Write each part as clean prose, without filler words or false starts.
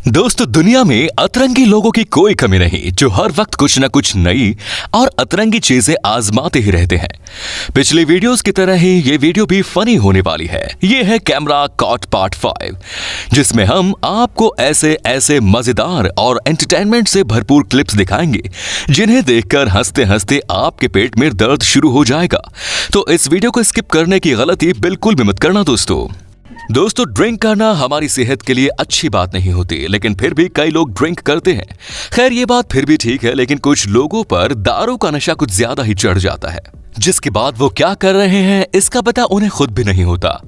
दोस्तों, दुनिया में अतरंगी लोगों की कोई कमी नहीं जो हर वक्त कुछ न कुछ नई और अतरंगी चीजें आजमाते ही रहते हैं। पिछली वीडियोस की तरह ही ये वीडियो भी फनी होने वाली है। ये है कैमरा कॉट पार्ट 5, जिसमें हम आपको ऐसे ऐसे मजेदार और एंटरटेनमेंट से भरपूर क्लिप्स दिखाएंगे जिन्हें देखकर हंसते हंसते आपके पेट में दर्द शुरू हो जाएगा। तो इस वीडियो को स्किप करने की गलती बिल्कुल भी मत करना दोस्तों, ड्रिंक करना हमारी सेहत के लिए अच्छी बात नहीं होती, लेकिन फिर भी कई लोग ड्रिंक करते हैं। खैर, ये बात फिर भी ठीक है, लेकिन कुछ लोगों पर दारू का नशा कुछ ज्यादा ही चढ़ जाता है, जिसके बाद वो क्या कर रहे हैं इसका पता उन्हें खुद भी नहीं होता।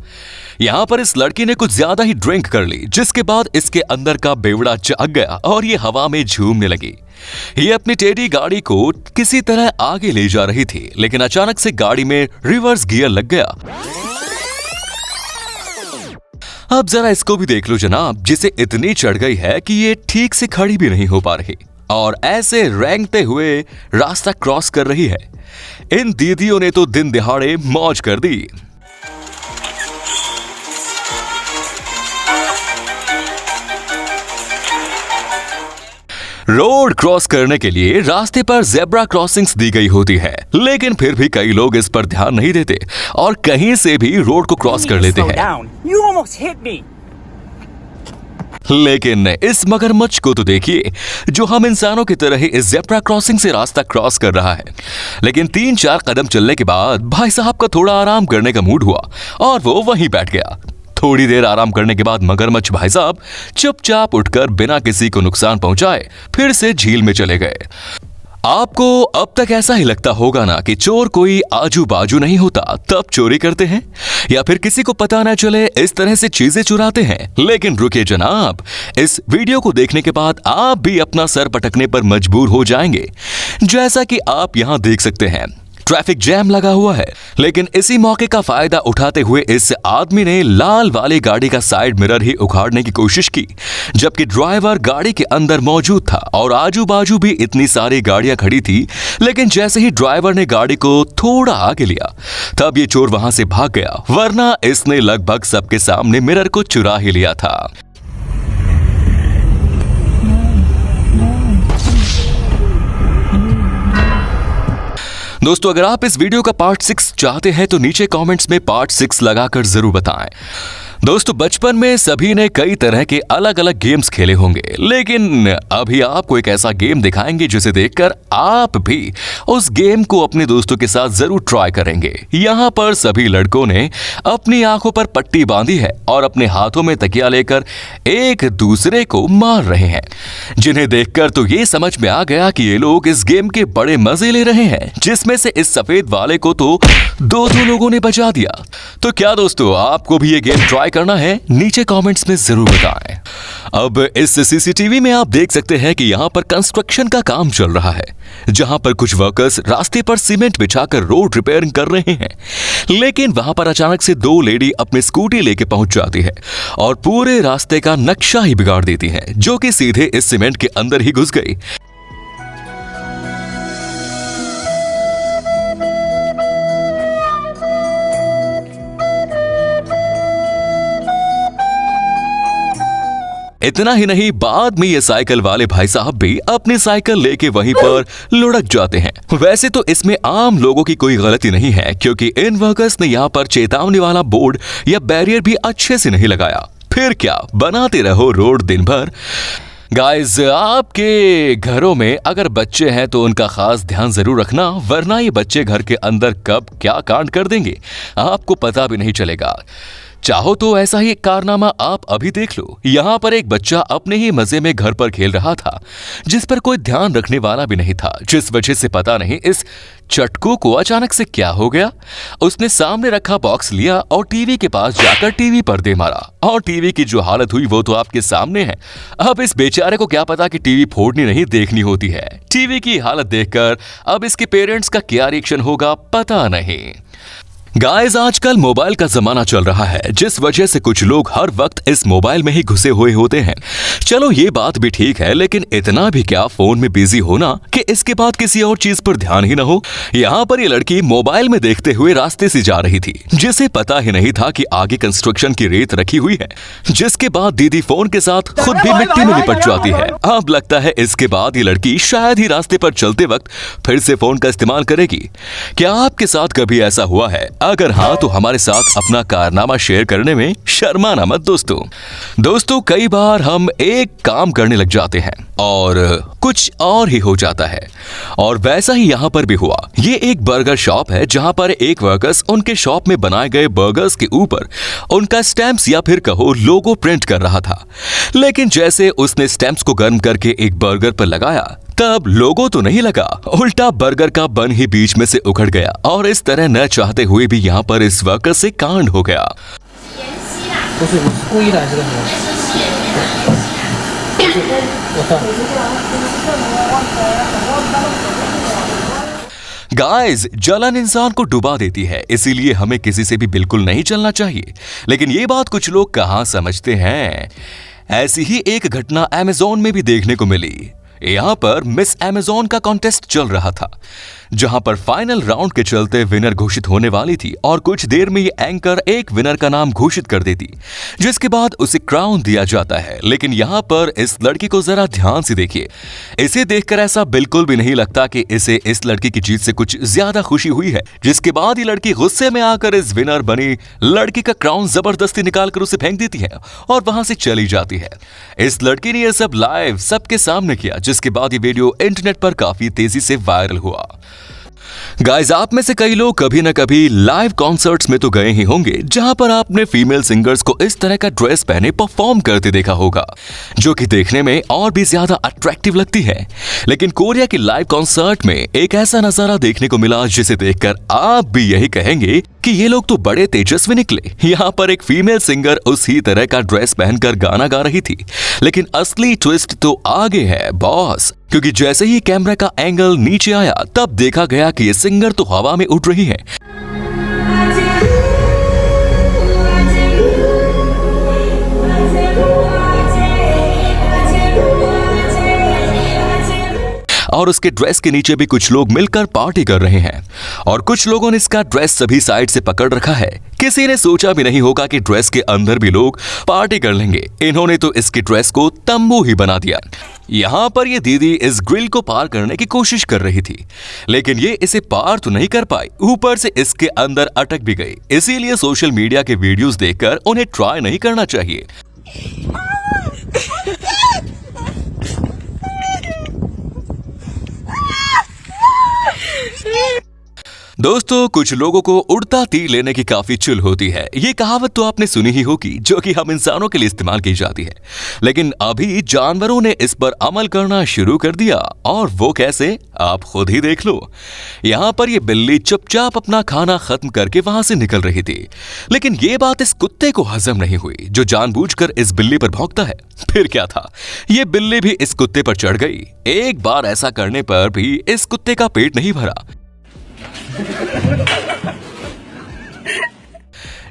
यहाँ पर इस लड़की ने कुछ ज्यादा ही ड्रिंक कर ली, जिसके बाद इसके अंदर का बेवड़ा जाग गया और ये हवा में झूमने लगी। ये अपनी टेढ़ी गाड़ी को किसी तरह आगे ले जा रही थी, लेकिन अचानक से गाड़ी में रिवर्स गियर लग गया। अब जरा इसको भी देख लो जनाब, जिसे इतनी चढ़ गई है कि ये ठीक से खड़ी भी नहीं हो पा रही और ऐसे रेंगते हुए रास्ता क्रॉस कर रही है। इन दीदियों ने तो दिन दिहाड़े मौज कर दी। रोड क्रॉस करने के लिए रास्ते पर जेब्रा क्रॉसिंग्स दी गई होती है, लेकिन फिर भी कई लोग इस पर ध्यान नहीं देते और कहीं से भी रोड को क्रॉस कर लेते हैं। लेकिन इस मगरमच्छ को तो देखिए, जो हम इंसानों की तरह ही इस जेब्रा क्रॉसिंग से रास्ता क्रॉस कर रहा है। लेकिन 3-4 कदम चलने के बाद भाई साहब का थोड़ा आराम करने का मूड हुआ और वो वहीं बैठ गया। थोड़ी देर आराम करने के बाद मगरमच्छ भाई साहब चुपचाप उठकर बिना किसी को नुकसान पहुंचाए फिर से झील में चले गए। आपको अब तक ऐसा ही लगता होगा ना कि चोर कोई आजू बाजू नहीं होता तब चोरी करते हैं, या फिर किसी को पता ना चले इस तरह से चीजें चुराते हैं। लेकिन रुकिए जनाब, इस वीडियो को देखने के बाद आप भी अपना सर पटकने पर मजबूर हो जाएंगे। जैसा कि आप यहां देख सकते हैं, ट्रैफिक जैम लगा हुआ है, लेकिन इसी मौके का फायदा उठाते हुए इस आदमी ने लाल वाली गाड़ी का साइड मिरर ही उखाड़ने की कोशिश की, जबकि ड्राइवर गाड़ी के अंदर मौजूद था और आजू बाजू भी इतनी सारी गाड़ियां खड़ी थी। लेकिन जैसे ही ड्राइवर ने गाड़ी को थोड़ा आगे लिया, तब ये चोर वहां से भाग गया, वरना इसने लगभग सबके सामने मिरर को चुरा ही लिया था। दोस्तों, अगर आप इस वीडियो का पार्ट 6 चाहते हैं तो नीचे कमेंट्स में पार्ट 6 लगाकर जरूर बताएं। दोस्तों, बचपन में सभी ने कई तरह के अलग अलग गेम्स खेले होंगे, लेकिन अभी आपको एक ऐसा गेम दिखाएंगे जिसे देखकर आप भी उस गेम को अपने दोस्तों के साथ जरूर ट्राई करेंगे। यहाँ पर सभी लड़कों ने अपनी आंखों पर पट्टी बांधी है और अपने हाथों में तकिया लेकर एक दूसरे को मार रहे हैं, जिन्हें देखकर तो ये समझ में आ गया कि ये लोग इस गेम के बड़े मजे ले रहे हैं, जिसमें से इस सफेद वाले को तो दो लोगों ने बचा दिया। तो क्या दोस्तों, आपको भी ये गेम ट्राई करना है? नीचे कमेंट्स में जरूर बताएं। अब इस सीसीटीवी में आप देख सकते हैं कि यहाँ पर कंस्ट्रक्शन का काम चल रहा है, जहां पर कुछ वर्कर्स रास्ते पर सीमेंट बिछाकर रोड रिपेयरिंग कर रहे हैं। लेकिन वहां पर अचानक से 2 लेडी अपनी स्कूटी लेके पहुंच जाती है और पूरे रास्ते का नक्शा ही बिगाड़ देती हैं, जो कि सीधे इस सीमेंट के अंदर ही घुस गई। इतना ही नहीं, बाद में ये साइकिल वाले भाई साहब भी अपनी साइकिल लेके वहीं पर लुढ़क जाते हैं। वैसे तो इसमें आम लोगों की कोई गलती नहीं है, क्योंकि इन वर्कर्स ने यहाँ पर चेतावनी वाला बोर्ड या बैरियर भी अच्छे से नहीं लगाया। फिर क्या, बनाते रहो रोड दिन भर। गाइस, आपके घरों में अगर बच्चे हैं तो उनका खास ध्यान जरूर रखना, वरना ये बच्चे घर के अंदर कब क्या कांड कर देंगे आपको पता भी नहीं चलेगा। चाहो तो ऐसा ही एक कारनामा आप अभी देख लो। यहाँ पर एक बच्चा अपने ही मजे में घर पर खेल रहा था, जिस पर कोई ध्यान रखने वाला भी नहीं था, जिस वजह से पता नहीं इस चटकू को अचानक से क्या हो गया। उसने सामने रखा बॉक्स लिया और टीवी के पास जाकर टीवी पर दे मारा, और टीवी की जो हालत हुई वो तो आपके सामने है। अब इस बेचारे को क्या पता कि टीवी फोड़नी नहीं देखनी होती है। टीवी की हालत देखकर अब इसके पेरेंट्स का क्या रिएक्शन होगा पता नहीं। गाइस, आजकल मोबाइल का जमाना चल रहा है, जिस वजह से कुछ लोग हर वक्त इस मोबाइल में ही घुसे हुए होते हैं। चलो ये बात भी ठीक है, लेकिन इतना भी क्या फोन में बिजी होना कि इसके बाद किसी और चीज पर ध्यान ही न हो। यहाँ पर ये लड़की मोबाइल में देखते हुए रास्ते से जा रही थी, जिसे पता ही नहीं था कि आगे कंस्ट्रक्शन की रेत रखी हुई है, जिसके बाद दीदी फोन के साथ खुद भी मिट्टी में लिपट जाती है। अब लगता है इसके बाद ये लड़की शायद ही रास्ते पर चलते वक्त फिर से फोन का इस्तेमाल करेगी। क्या आपके साथ कभी ऐसा हुआ है? अगर हाँ, तो हमारे साथ अपना कारनामा शेयर करने में शर्माना मत दोस्तों। कई बार हम एक काम करने लग जाते हैं और कुछ और ही हो जाता है, और वैसा ही यहाँ पर भी हुआ। ये एक बर्गर शॉप है, जहाँ पर एक वर्कर्स उनके शॉप में बनाए गए बर्गर्स के ऊपर उनका स्टैम्प्स या फिर कहो लोगो प्रिंट कर रहा था। लेकिन जैसे उसने स्टैम्प्स को गर्म करके एक बर्गर पर लगाया, तब लोगो तो नहीं लगा, उल्टा बर्गर का बन ही बीच में से उखड़ गया, और इस तरह न चाहते हुए भी यहाँ पर इस वर्कर से कांड हो गया। गाइस, जलन इंसान को डुबा देती है, इसीलिए हमें किसी से भी बिल्कुल नहीं चलना चाहिए। लेकिन ये बात कुछ लोग कहाँ समझते हैं। ऐसी ही एक घटना अमेज़न में भी देखने को मिली। यहाँ पर मिस अमेज़न का कॉन्टेस्ट चल रहा था, जहां पर फाइनल राउंड के चलते विनर घोषित होने वाली थी, और कुछ देर में ये एंकर एक विनर का नाम घोषित कर देती, जिसके बाद उसे क्राउन दिया जाता है। लेकिन यहाँ पर इस लड़की को जरा ध्यान से देखिए। इसे देखकर ऐसा बिल्कुल भी नहीं लगता कि इसे इस लड़की की जीत से कुछ ज्यादा खुशी हुई है, जिसके बाद ये लड़की गुस्से में आकर इस विनर बनी लड़की का क्राउन जबरदस्ती निकालकर उसे फेंक देती है और वहां से चली जाती है। इस लड़की ने यह सब लाइव सबके सामने किया, जिसके बाद ये वीडियो इंटरनेट पर काफी तेजी से वायरल हुआ। गाइस, आप में से कई लोग कभी न कभी लाइव कॉन्सर्ट्स में तो गए ही होंगे, जहां पर आपने फीमेल सिंगर्स को इस तरह का ड्रेस पहने परफॉर्म करते देखा होगा, जो कि देखने में और भी ज्यादा अट्रैक्टिव लगती है। लेकिन कोरिया की लाइव कॉन्सर्ट में एक ऐसा नजारा देखने को मिला, जिसे देखकर आप भी यही कहेंगे कि ये लोग तो बड़े तेजस्वी निकले। यहाँ पर एक फीमेल सिंगर उसी तरह का ड्रेस पहनकर गाना गा रही थी, लेकिन असली ट्विस्ट तो आगे है बॉस, क्योंकि जैसे ही कैमरा का एंगल नीचे आया, तब देखा गया कि ये सिंगर तो हवा में उड़ रही है। और उसके ड्रेस के नीचे भी कुछ लोग मिलकर पार्टी कर रहे हैं, और कुछ लोगों ने इसका ड्रेस सभी साइड से पकड़ रखा है। किसी ने सोचा भी नहीं होगा कि ड्रेस के अंदर भी लोग पार्टी कर लेंगे। इन्होंने तो इसकी ड्रेस को तंबू ही बना दिया। यहाँ पर ये दीदी इस ग्रिल को पार करने की कोशिश कर रही थी, लेकिन ये इसे पार तो नहीं कर पाई, ऊपर से इसके अंदर अटक भी गई। इसीलिए सोशल मीडिया के वीडियोस देखकर उन्हें ट्राई नहीं करना चाहिए। दोस्तों, कुछ लोगों को उड़ता तीर लेने की काफी चुल होती है। ये कहावत तो आपने सुनी ही होगी, जो कि हम इंसानों के लिए इस्तेमाल की जाती है। लेकिन अभी जानवरों ने इस पर अमल करना शुरू कर दिया, और वो कैसे, आप खुद ही देख लो। यहाँ पर ये बिल्ली चुपचाप अपना खाना खत्म करके वहां से निकल रही थी, लेकिन ये बात इस कुत्ते को हजम नहीं हुई, जो जानबूझकर इस बिल्ली पर भौंकता है। फिर क्या था, ये बिल्ली भी इस कुत्ते पर चढ़ गई। एक बार ऐसा करने पर भी इस कुत्ते का पेट नहीं भरा,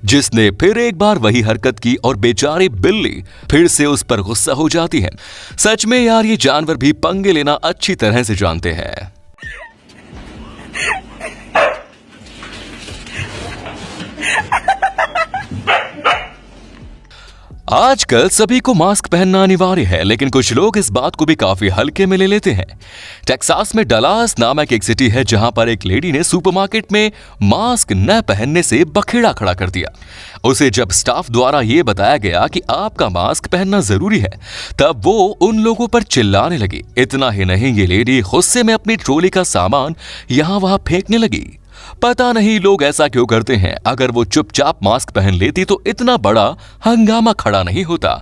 जिसने फिर एक बार वही हरकत की, और बेचारी बिल्ली फिर से उस पर गुस्सा हो जाती है। सच में यार, ये जानवर भी पंगे लेना अच्छी तरह से जानते हैं। आजकल सभी को मास्क पहनना अनिवार्य है, लेकिन कुछ लोग इस बात को भी काफी हल्के में ले लेते हैं। टेक्सास में डलास नामक एक सिटी है, जहां पर एक लेडी ने सुपरमार्केट में मास्क न पहनने से बखेड़ा खड़ा कर दिया। उसे जब स्टाफ द्वारा यह बताया गया कि आपका मास्क पहनना जरूरी है, तब वो उन लोगों पर चिल्लाने लगी। इतना ही नहीं, ये लेडी गुस्से में अपनी ट्रॉली का सामान यहां वहां फेंकने लगी। पता नहीं लोग ऐसा क्यों करते हैं। अगर वो चुपचाप मास्क पहन लेती तो इतना बड़ा हंगामा खड़ा नहीं होता।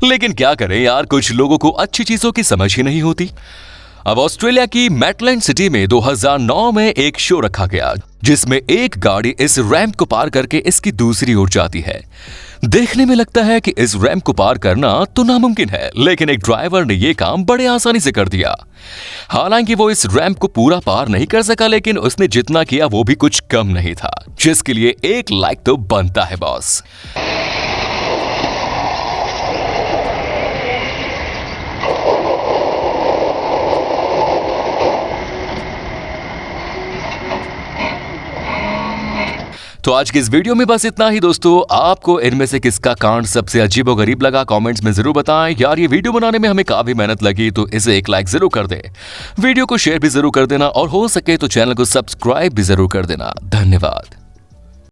लेकिन क्या करें यार, कुछ लोगों को अच्छी चीजों की समझ ही नहीं होती। अब ऑस्ट्रेलिया की मैटलैंड सिटी में 2009 में एक शो रखा गया, जिसमें एक गाड़ी इस रैंप को पार करके इसकी दूसरी ओर जाती है। देखने में लगता है कि इस रैंप को पार करना तो नामुमकिन है, लेकिन एक ड्राइवर ने यह काम बड़े आसानी से कर दिया। हालांकि वो इस रैंप को पूरा पार नहीं कर सका, लेकिन उसने जितना किया वो भी कुछ कम नहीं था, जिसके लिए एक लाइक तो बनता है बॉस। तो आज की इस वीडियो में बस इतना ही दोस्तों। आपको इनमें से किसका कांड सबसे अजीबोगरीब लगा कमेंट्स में जरूर बताएं। यार ये वीडियो बनाने में हमें काफी मेहनत लगी, तो इसे एक लाइक जरूर कर दें, वीडियो को शेयर भी जरूर कर देना और हो सके तो चैनल को सब्सक्राइब भी जरूर कर देना। धन्यवाद।